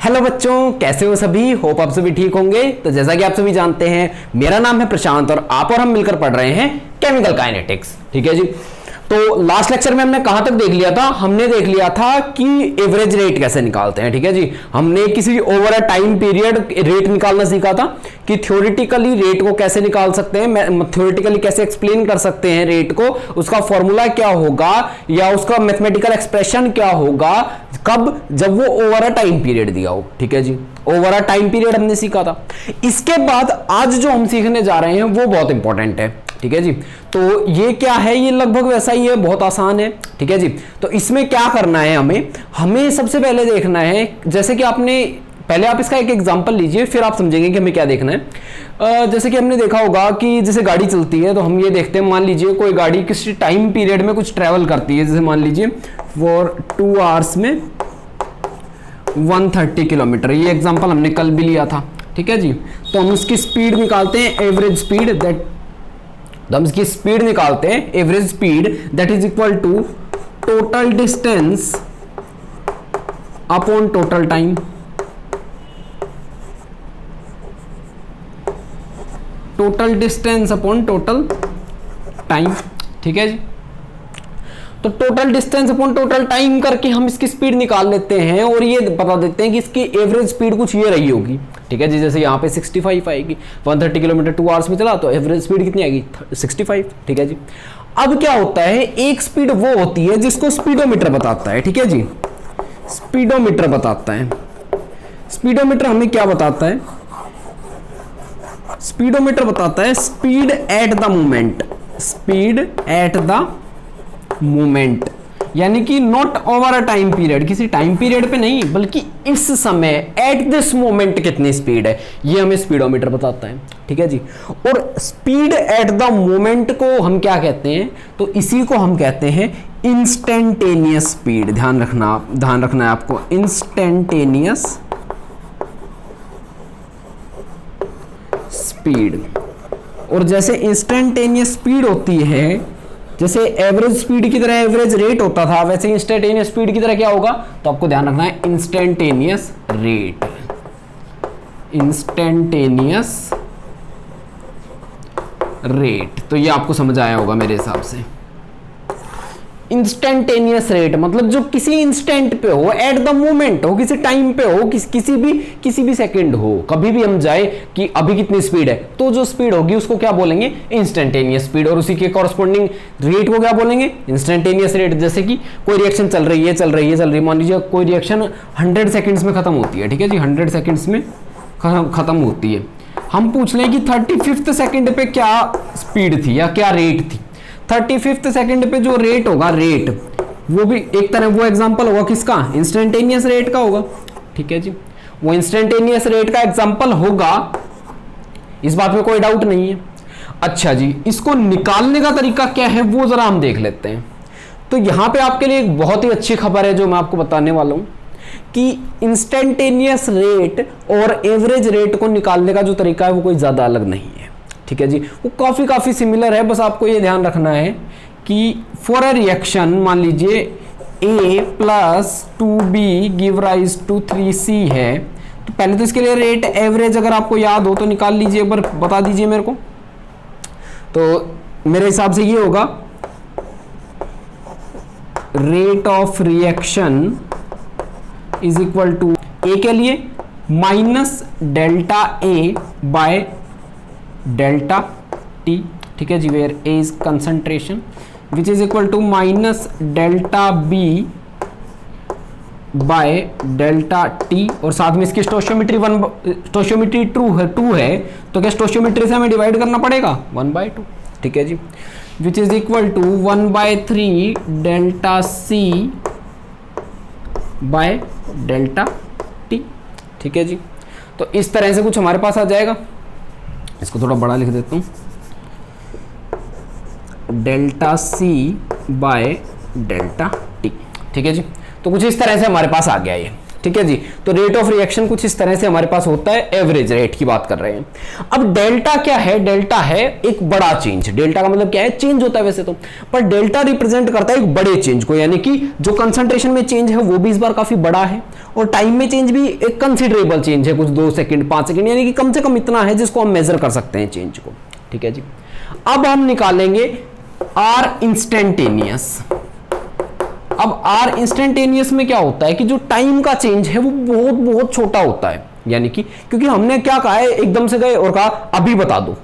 Hello बच्चों, कैसे हो सभी। होप आप सभी ठीक होंगे। तो जैसा कि आप सभी जानते हैं, मेरा नाम है प्रशांत और आप और हम मिलकर पढ़ रहे हैं केमिकल काइनेटिक्स। ठीक है जी। तो लास्ट लेक्चर में हमने कहां तक देख लिया था? हमने देख लिया था कि एवरेज रेट कैसे निकालते हैं। ठीक है जी। हमने किसी over a time period rate निकालना सीखा था कि थ्योरेटिकली रेट को कैसे निकाल सकते हैं, थ्योरेटिकली कैसे एक्सप्लेन कर सकते हैं रेट को, उसका फॉर्मूला क्या होगा या उसका मैथमेटिकल एक्सप्रेशन क्या होगा, कब, जब वो ओवर अ टाइम पीरियड दिया हो। ठीक है जी। ओवर अ टाइम पीरियड हमने सीखा था। इसके बाद आज जो हम सीखने जा रहे हैं वो बहुत इंपॉर्टेंट है। ठीक है जी। तो ये क्या है? ये लगभग वैसा ही है, बहुत आसान है। ठीक है जी। तो इसमें क्या करना है, हमें सबसे पहले देखना है, जैसे कि आपने पहले आप इसका एक एग्जांपल लीजिए, फिर आप समझेंगे कि हमें क्या देखना है। जैसे कि हमने देखा होगा कि जैसे गाड़ी चलती है तो हम ये देखते हैं, मान लीजिए कोई गाड़ी किसी टाइम पीरियड में कुछ ट्रेवल करती है, जैसे मान लीजिए फॉर 2 आवर्स में 130 किलोमीटर। ये एग्जांपल हमने कल भी लिया था। ठीक है जी। तो हम उसकी स्पीड निकालते हैं, एवरेज स्पीड, हम इसकी स्पीड निकालते हैं, average speed that is equal to total distance upon total time. Total distance upon total time. ठीक है जी। तो total distance upon total time करके हम इसकी स्पीड निकाल लेते हैं और ये बता देते हैं कि इसकी एवरेज स्पीड कुछ ये रही होगी। ठीक है जी। जैसे यहाँ पे 65 आएगी, 130 किलोमीटर 2 आवर्स में चला तो एवरेज स्पीड कितनी आएगी? 65। ठीक है जी। अब क्या होता है, एक स्पीड वो होती है जिसको स्पीडोमीटर बताता है। ठीक है जी। स्पीडोमीटर बताता है। स्पीडोमीटर हमें क्या बताता है? स्पीडोमीटर बताता है speed at the moment. Speed at the moment, यानी कि not over a time period, किसी टाइम पीरियड पे नहीं, बल्कि इस समय एट दिस मोमेंट कितनी स्पीड है, ये हमें स्पीडोमीटर बताता है। ठीक है जी। और स्पीड एट द मोमेंट को हम क्या कहते हैं? तो इसी को हम कहते हैं इंस्टेंटेनियस स्पीड। ध्यान रखना है आपको, इंस्टेंटेनियस स्पीड। और जैसे इंस्टेंटेनियस स्पीड होती है, जैसे एवरेज स्पीड की तरह एवरेज रेट होता था, वैसे इंस्टेंटेनियस स्पीड की तरह क्या होगा? तो आपको ध्यान रखना है इंस्टेंटेनियस रेट। इंस्टेंटेनियस रेट, तो ये आपको समझ आया होगा मेरे हिसाब से। इंस्टेंटेनियस रेट मतलब जो किसी इंस्टेंट पे हो, एट द मोमेंट हो, किसी टाइम पे हो, किसी भी सेकंड हो, कभी भी हम जाए कि अभी कितनी स्पीड है, तो जो स्पीड होगी उसको क्या बोलेंगे? Instantaneous speed. और उसी के कॉरस्पॉन्डिंग रेट को क्या बोलेंगे? Instantaneous rate. जैसे कि कोई रिएक्शन चल रही है, मान लीजिए कोई रिएक्शन 100 सेकेंड्स में खत्म होती है। ठीक है जी। 100 सेकेंड्स में खत्म होती है। हम पूछ लें कि 35th सेकेंड पे क्या स्पीड थी या क्या रेट थी। 35th सेकंड पे जो रेट होगा, रेट वो भी एक तरह वो एग्जांपल होगा किसका? इंस्टेंटेनियस रेट का होगा। ठीक है जी। वो इंस्टेंटेनियस रेट का एग्जांपल होगा, इस बात में कोई डाउट नहीं है। अच्छा जी, इसको निकालने का तरीका क्या है वो जरा हम देख लेते हैं। तो यहां पे आपके लिए एक बहुत ही अच्छी खबर है जो मैं आपको बताने वाला हूं कि इंस्टेंटेनियस रेट और एवरेज रेट को निकालने का जो तरीका है वो कोई ज्यादा अलग नहीं है। ठीक है जी। वो काफी सिमिलर है। बस आपको ये ध्यान रखना है कि फॉर अ रिएक्शन, मान लीजिए A plus 2B give rise to 3C है, तो पहले तो इसके लिए रेट एवरेज अगर आपको याद हो तो निकाल लीजिए, एक बार बता दीजिए मेरे को। तो मेरे हिसाब से ये होगा rate of reaction is equal to A के लिए minus delta A by delta T. ठीक है जी। Where A is concentration which is equal to minus delta B by delta T. और साथ में इसकी स्टोशियोमेट्री टू है, तो क्या स्टोशियोमेट्री से हमें डिवाइड करना पड़ेगा 1/2। ठीक है जी। Which is equal to 1/3 delta C by delta T. ठीक है जी। तो इस तरह से कुछ हमारे पास आ जाएगा। इसको थोड़ा बड़ा लिख देता हूं, delta C by delta T. ठीक है जी। तो कुछ इस तरह से हमारे पास आ गया ये। ठीक है जी। तो रेट ऑफ रिएक्शन कुछ इस तरह से हमारे पास होता है, एवरेज रेट की बात कर रहे हैं। अब डेल्टा क्या है? डेल्टा है एक बड़ा चेंज। डेल्टा का मतलब क्या है? चेंज होता है वैसे तो, पर डेल्टा रिप्रेजेंट करता है एक बड़े चेंज को, यानी कि जो कंसंट्रेशन में चेंज है वो भी इस बार काफी बड़ा है, और टाइम में चेंज भी एक कंसिडरेबल चेंज है, कुछ 2 सेकंड 5 सेकंड, यानी कि कम से कम इतना है जिसको हम मेजर कर सकते हैं चेंज को। ठीक है जी। अब हम निकालेंगे आर इंस्टेंटेनियस। अब आर इंस्टेंटेनियस में क्या होता है कि जो टाइम का चेंज है वो बहुत बहुत छोटा होता है, यानी कि क्योंकि हमने क्या कहा है, एकदम से गए और कहा अभी बता दो,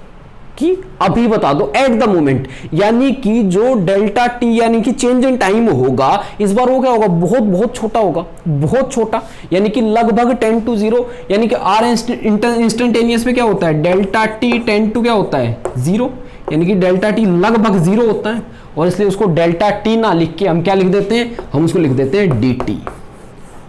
कि अभी बता दो एट द मोमेंट, यानी कि जो डेल्टा टी यानी कि चेंज इन टाइम होगा इस बार वो क्या होगा? बहुत बहुत छोटा होगा, बहुत छोटा, यानी कि लगभग 10 to 0, यानी कि आर इंस्टेंटेनियस में क्या होता है? डेल्टा टी 10 to क्या होता है? 0, यानी कि डेल्टा टी लगभग 0 होता है, और इसलिए उसको डेल्टा टी ना लिख के हम क्या लिख देते हैं? हम उसको लिख देते हैं डी टी।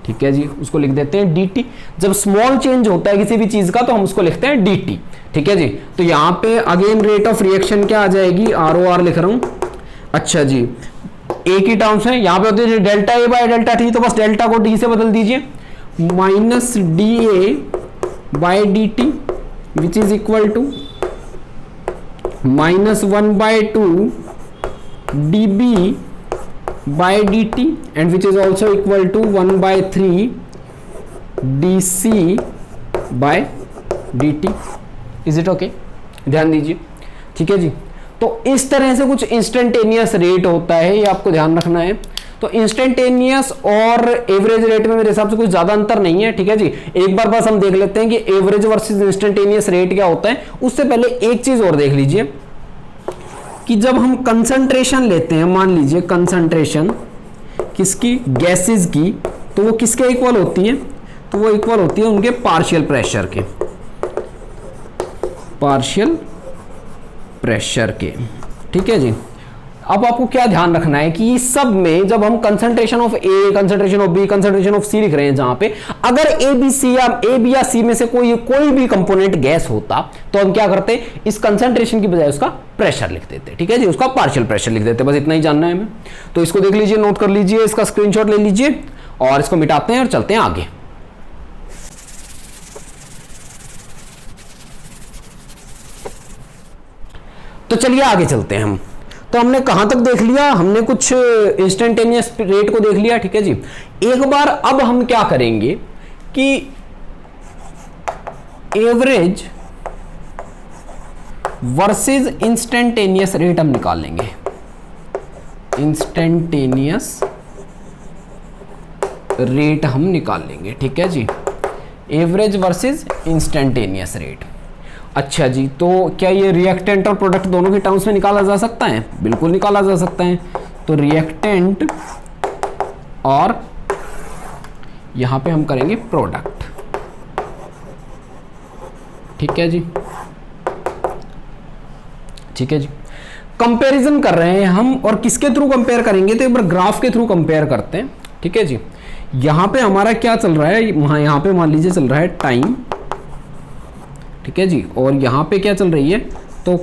ठीक है जी, उसको लिख देते हैं डी टी। जब स्मॉल चेंज होता है किसी भी चीज का तो हम उसको लिखते हैं डी टी। ठीक है जी। तो यहां पे अगेन रेट ऑफ रिएक्शन क्या आ जाएगी? आर ओ आर लिख रहा हूं। अच्छा जी, एक ही टर्म्स है, यहां पे होती है delta A by delta T, तो बस डेल्टा को डी से बदल दीजिए, minus D A by D T which is equal to -1/2 dB by dt and which is also equal to 1/3 dC by dt. Is it okay? ध्यान दीजिए। ठीक है जी। तो इस तरह से कुछ इंस्टेंटेनियस रेट होता है, ये आपको ध्यान रखना है। तो इंस्टेंटेनियस और एवरेज रेट में मेरे हिसाब से कुछ ज्यादा अंतर नहीं है। ठीक है जी। एक बार बस हम देख लेते हैं कि एवरेज वर्सेस इंस्टेंटेनियस रेट क्या होता है। उससे पहले एक चीज और देख लीजिए कि जब हम कंसंट्रेशन लेते हैं, मान लीजिए कंसंट्रेशन किसकी? गैसेस की, तो वो किसके इक्वल होती है? तो वो इक्वल होती है उनके पार्शियल प्रेशर के, पार्शियल प्रेशर के। ठीक है जी। अब आपको क्या ध्यान रखना है कि इस सब में जब हम concentration of A, concentration of B, concentration of C लिख रहे हैं, जहां पे अगर ए बी या सी में से कोई भी कंपोनेंट गैस होता तो हम क्या करते? इस कंसंट्रेशन की बजाय उसका प्रेशर लिख देते। ठीक है जी, उसका पार्शियल प्रेशर लिख देते। बस इतना ही जानना है हमें। तो इसको देख लीजिए, नोट कर लीजिए, इसका स्क्रीनशॉट ले लीजिए और इसको मिटाते हैं और चलते हैं आगे। तो चलिए आगे चलते हैं हम। तो हमने कहां तक देख लिया? हमने कुछ इंस्टेंटेनियस रेट को देख लिया। ठीक है जी। एक बार अब हम क्या करेंगे कि एवरेज वर्सेस इंस्टेंटेनियस रेट हम निकाल लेंगे। इंस्टेंटेनियस रेट हम निकाल लेंगे। ठीक है जी। Average versus instantaneous rate. अच्छा जी, तो क्या ये रिएक्टेंट और प्रोडक्ट दोनों के टर्म्स में निकाला जा सकता है? बिल्कुल निकाला जा सकता है। तो रिएक्टेंट और यहां पे हम करेंगे प्रोडक्ट। ठीक है जी। ठीक है जी। कंपैरिजन कर रहे हैं हम, और किसके थ्रू कंपेयर करेंगे? तो एक बार ग्राफ के थ्रू कंपेयर करते हैं। ठीक है जी। यहां पे हमारा क्या चल रहा है? यहां पे मान लीजिए चल रहा है टाइम। ठीक है जी। और यहां पे क्या चल रही है? तो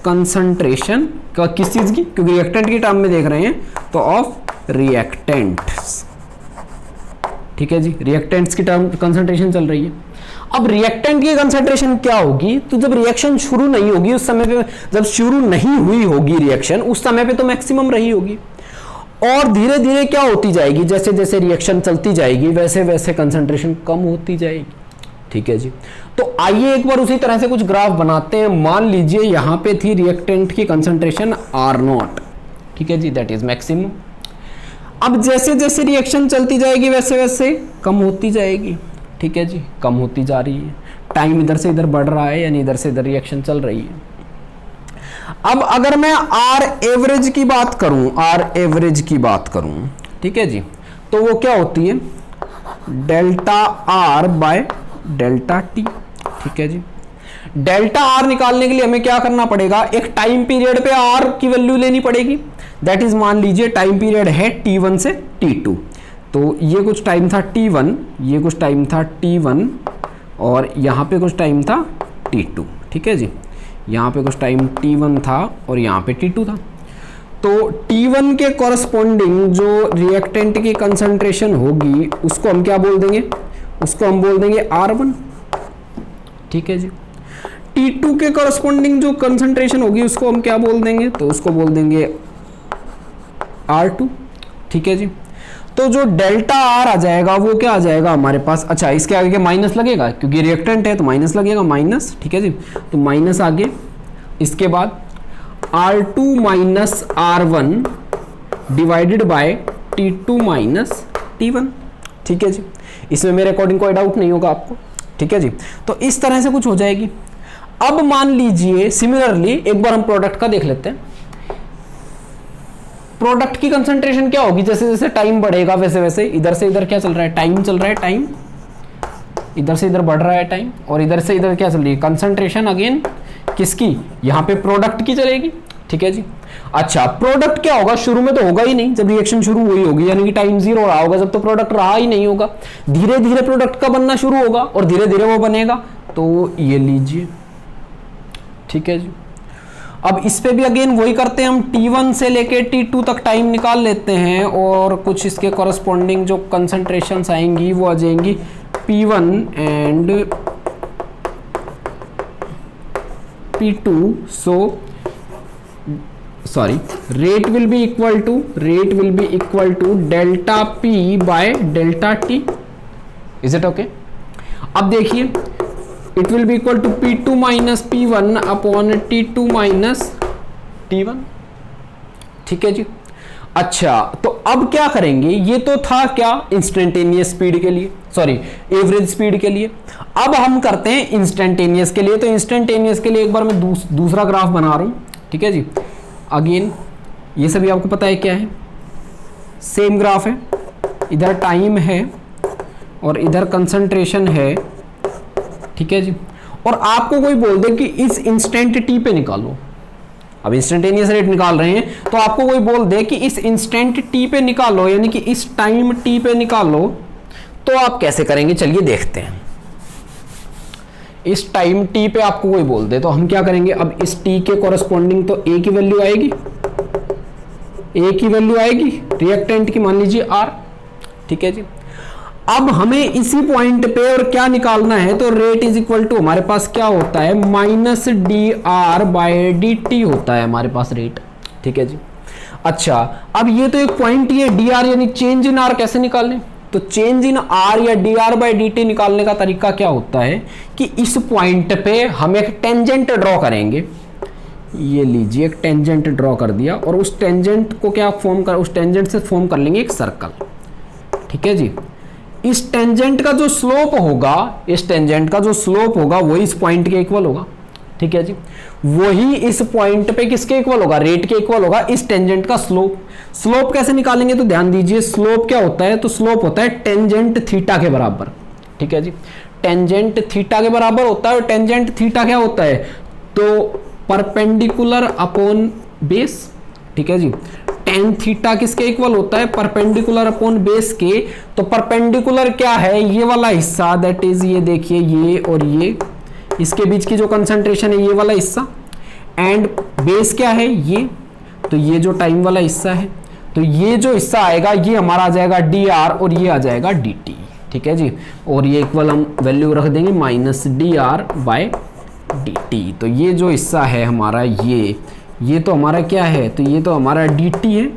कंसंट्रेशन का किस चीज की? क्योंकि रिएक्टेंट की टर्म में देख रहे हैं तो ऑफ रिएक्टेंट्स। ठीक है जी। रिएक्टेंट्स की टर्म कंसंट्रेशन चल रही है। अब रिएक्टेंट की कंसंट्रेशन क्या होगी? तो जब रिएक्शन शुरू नहीं होगी उस समय पे, जब शुरू नहीं हुई होगी रिएक्शन उस समय पे तो मैक्सिमम रही होगी, और धीरे धीरे क्या होती जाएगी? जैसे जैसे रिएक्शन चलती जाएगी वैसे वैसे कंसंट्रेशन कम होती जाएगी। ठीक है जी। तो आइए एक बार उसी तरह से कुछ ग्राफ बनाते हैं। मान लीजिए यहां पे थी रिएक्टेंट की कंसंट्रेशन R0। ठीक है जी, दैट इज मैक्सिमम। अब जैसे जैसे रिएक्शन चलती जाएगी वैसे वैसे कम होती जाएगी। ठीक है जी, कम होती जा रही है। टाइम इधर से इधर बढ़ रहा है, यानी इधर से इधर रिएक्शन चल रही है। अब अगर मैं आर एवरेज की बात करूं, आर एवरेज की बात करूं, ठीक है जी, तो वो क्या होती है? Delta R bye delta T. ठीक है जी। डेल्टा आर निकालने के लिए हमें क्या करना पड़ेगा? एक टाइम पीरियड पे आर की वैल्यू लेनी पड़ेगी। दैट इज, मान लीजिए टाइम पीरियड है T1 से T2, तो ये कुछ टाइम था T1, ये कुछ टाइम था T1, और यहाँ पे कुछ टाइम था T2। ठीक है जी। यहाँ पे कुछ टाइम T1 था और यहाँ पे T2 था। तो T1 के कॉरस्पॉन्डिंग जो रिएक्टेंट की कंसंट्रेशन होगी उसको हम क्या बोल देंगे, उसको हम बोल देंगे R1, ठीक है जी। T2 के कॉरस्पॉन्डिंग जो कंसंट्रेशन होगी उसको हम क्या बोल देंगे, तो उसको बोल देंगे R2, ठीक है जी। तो जो डेल्टा R आ जाएगा वो क्या आ जाएगा हमारे पास, अच्छा इसके आगे क्या माइनस लगेगा क्योंकि रिएक्टेंट है तो माइनस लगेगा, माइनस, ठीक है जी। तो माइनस आगे, इसके बाद R2 minus R1 divided by T2 minus T1, ठीक है जी। इसमें मेरे अकॉर्डिंग कोई डाउट नहीं होगा आपको, ठीक है जी। तो इस तरह से कुछ हो जाएगी। अब मान लीजिए सिमिलरली एक बार हम प्रोडक्ट का देख लेते हैं। प्रोडक्ट की कंसंट्रेशन क्या होगी, जैसे जैसे टाइम बढ़ेगा वैसे वैसे इधर से इधर क्या चल रहा है, टाइम चल रहा है, टाइम इधर से इधर बढ़ रहा है टाइम, और इधर से इधर क्या चल रही है, कंसंट्रेशन अगेन किसकी, यहाँ पे प्रोडक्ट की चलेगी, ठीक है जी। अच्छा प्रोडक्ट क्या होगा, शुरू में तो होगा ही नहीं, जब रिएक्शन शुरू हुई होगी यानी कि टाइम जीरो रहा होगा, जब तो प्रोडक्ट रहा ही नहीं होगा। धीरे धीरे प्रोडक्ट का बनना शुरू होगा और धीरे धीरे वो बनेगा। तो ये लीजिए, ठीक है जी। अब इस पे भी अगेन वही करते हैं हम, T1 से लेके T2 तक टाइम निकाल लेते हैं और कुछ इसके कॉरस्पॉन्डिंग जो कंसंट्रेशंस आएंगी वो आ जाएंगी P1 and P2। So sorry, rate will be equal to delta P by delta T। Is it okay? अब देखिए it will be equal to P2 minus P1 upon T2 minus T1, ठीक है जी। अच्छा तो अब क्या करेंगे, ये तो था क्या इंस्टेंटेनियस स्पीड के लिए, सॉरी एवरेज स्पीड के लिए। अब हम करते हैं इंस्टेंटेनियस के लिए। तो इंस्टेंटेनियस के लिए एक बार मैं दूसरा ग्राफ बना रहा हूं, ठीक है जी। अगेन ये सभी आपको पता है क्या है, सेम ग्राफ है, इधर टाइम है और इधर कंसंट्रेशन है, ठीक है जी। और आपको कोई बोल दे कि इस इंस्टेंट टी पे निकालो, अब इंस्टेंटेनियस रेट निकाल रहे हैं, तो आपको कोई बोल दे कि इस इंस्टेंट टी पे निकालो यानी कि इस टाइम टी पे निकालो, तो आप कैसे करेंगे चलिए देखते हैं। इस टाइम टी पे आपको कोई बोल दे तो हम क्या करेंगे, अब इस टी के कॉरस्पॉन्डिंग तो ए की वैल्यू आएगी, ए की वैल्यू आएगी रिएक्टेंट की, मान लीजिए आर, ठीक है जी। अब हमें इसी पॉइंट पे और क्या निकालना है, तो रेट इज इक्वल टू हमारे पास क्या होता है, minus D R by D T होता है हमारे पास रेट, ठीक है जी। अच्छा अब ये तो एक पॉइंट ही है, डी आर यानी चेंज इन आर कैसे निकालने, तो चेंज इन आर या D R by D T निकालने का तरीका क्या होता है कि इस पॉइंट पे हम एक टेंजेंट ड्रॉ करेंगे। ये लीजिए एक टेंजेंट ड्रॉ कर दिया और उस टेंजेंट को क्या फॉर्म कर, उस टेंजेंट से फॉर्म कर लेंगे एक सर्कल, ठीक है जी। इस टेंजेंट का जो स्लोप होगा, इस टेंजेंट का जो स्लोप होगा वही इस पॉइंट के इक्वल होगा, ठीक है जी। वही इस पॉइंट पे किसके इक्वल होगा, रेट के इक्वल होगा इस टेंजेंट का स्लोप। स्लोप कैसे निकालेंगे, तो ध्यान दीजिए स्लोप क्या होता है, तो स्लोप होता है टेंजेंट थीटा के बराबर, ठीक है जी। टेंजेंट थीटा के बराबर होता है और टेंजेंट थीटा क्या होता है, तो परपेंडिकुलर अपॉन बेस, ठीक है जी। टेन थीटा किसके इक्वल होता है, परपेंडिकुलर अपॉन बेस के। तो परपेंडिकुलर क्या है, ये वाला हिस्सा, दैट इज ये देखिए ये और ये, इसके बीच की जो कंसंट्रेशन है ये वाला हिस्सा, एंड बेस क्या है ये, तो ये जो टाइम वाला हिस्सा है, तो ये जो हिस्सा आएगा ये हमारा आ जाएगा डी आर और ये आ जाएगा डी टी, ठीक है जी। और ये इक्वल हम वैल्यू रख देंगे minus D R by D T. तो ये जो हिस्सा है हमारा ये तो हमारा क्या है, तो ये तो हमारा डी टी है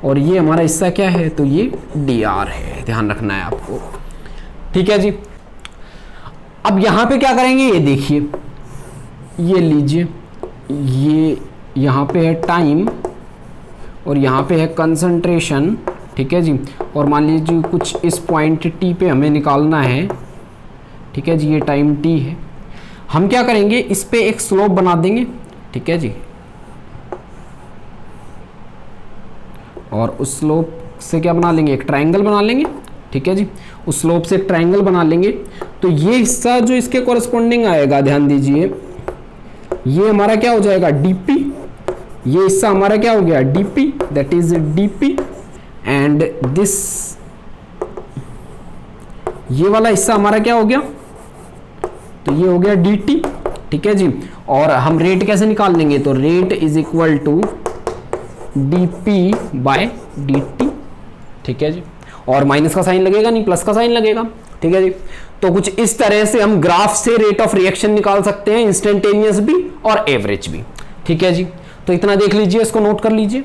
और ये हमारा हिस्सा क्या है, तो ये डी आर है, ध्यान रखना है आपको, ठीक है जी। अब यहां पे क्या करेंगे, ये देखिए, ये लीजिए, ये यहां पे है टाइम और यहां पे है कंसंट्रेशन, ठीक है जी। और मान लीजिए कुछ इस पॉइंट टी पे हमें निकालना है, ठीक है जी। ये टाइम टी है, हम क्या करेंगे इस पे एक स्लोप बना देंगे, ठीक है जी। और उस स्लोप से क्या बना लेंगे, एक ट्रायंगल बना लेंगे, ठीक है जी। उस स्लोप से एक ट्रायंगल बना लेंगे। तो ये हिस्सा जो इसके कॉरस्पॉन्डिंग आएगा, ध्यान दीजिए, ये हमारा क्या हो जाएगा डीपी, ये हिस्सा हमारा क्या हो गया DP, that is DP, and this ये वाला हिस्सा हमारा क्या हो गया, तो ये हो गया dt, ठीक है जी। और हम रेट कैसे निकाल लेंगे, तो rate is equal to dp/dt, ठीक है जी, और माइनस का साइन लगेगा नहीं, प्लस का साइन लगेगा, ठीक है जी। तो कुछ इस तरह से हम ग्राफ से रेट ऑफ रिएक्शन निकाल सकते हैं, इंस्टेंटेनियस भी और एवरेज भी, ठीक है जी। तो इतना देख लीजिए, इसको नोट कर लीजिए।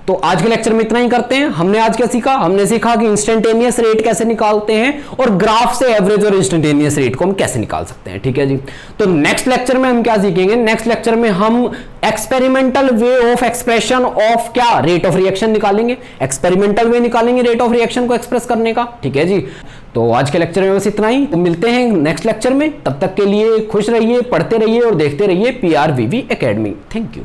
तो आज के लेक्चर में इतना ही करते हैं। हमने आज क्या सीखा? हमने सीखा कि इंस्टेंटेनियस रेट कैसे निकालते हैं और ग्राफ से एवरेज और इंस्टेंटेनियस रेट को हम कैसे निकाल सकते हैं, ठीक है जी। तो नेक्स्ट लेक्चर में हम क्या सीखेंगे? नेक्स्ट लेक्चर में हम experimental way of expression of क्या, रेट ऑफ रिएक्शन निकालेंगे, एक्सपेरिमेंटल वे निकालेंगे रेट ऑफ रिएक्शन को एक्सप्रेस करने का, ठीक है जी। तो आज के लेक्चर में बस इतना ही, तो मिलते हैं नेक्स्ट लेक्चर में। तब तक के लिए खुश रहिए, पढ़ते रहिए और देखते रहिए PRVV एकेडमी। Thank you.